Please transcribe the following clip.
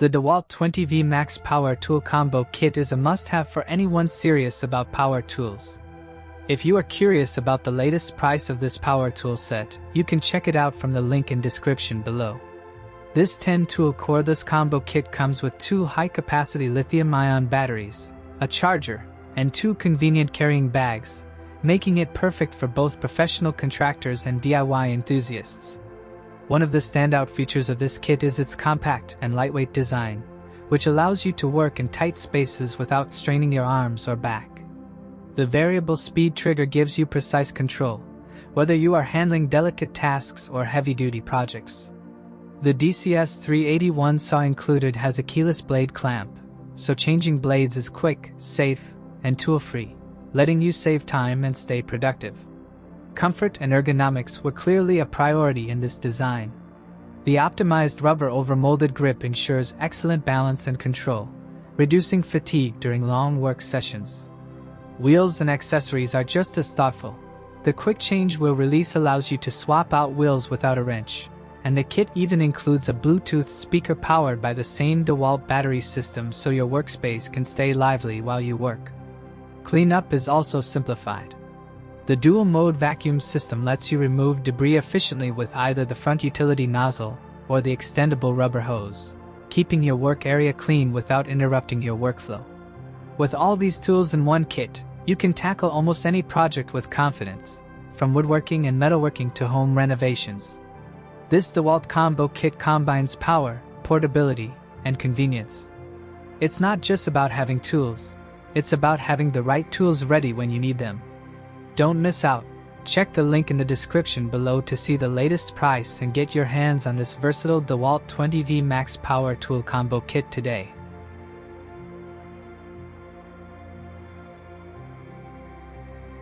The DEWALT 20V Max Power Tool Combo Kit is a must-have for anyone serious about power tools. If you are curious about the latest price of this power tool set, you can check it out from the link in description below. This 10-tool cordless combo kit comes with 2 high-capacity lithium-ion batteries, a charger, and 2 convenient carrying bags, making it perfect for both professional contractors and DIY enthusiasts. One of the standout features of this kit is its compact and lightweight design, which allows you to work in tight spaces without straining your arms or back. The variable speed trigger gives you precise control, whether you are handling delicate tasks or heavy-duty projects. The DCS381 saw included has a keyless blade clamp, so changing blades is quick, safe, and tool-free, letting you save time and stay productive. Comfort and ergonomics were clearly a priority in this design. The optimized rubber overmolded grip ensures excellent balance and control, reducing fatigue during long work sessions. Wheels and accessories are just as thoughtful. The quick change wheel release allows you to swap out wheels without a wrench, and the kit even includes a Bluetooth speaker powered by the same DEWALT battery system so your workspace can stay lively while you work. Cleanup is also simplified. The dual-mode vacuum system lets you remove debris efficiently with either the front utility nozzle or the extendable rubber hose, keeping your work area clean without interrupting your workflow. With all these tools in one kit, you can tackle almost any project with confidence, from woodworking and metalworking to home renovations. This DEWALT combo kit combines power, portability, and convenience. It's not just about having tools, it's about having the right tools ready when you need them. Don't miss out. Check the link in the description below to see the latest price and get your hands on this versatile DEWALT 20V Max Power Tool Combo Kit today.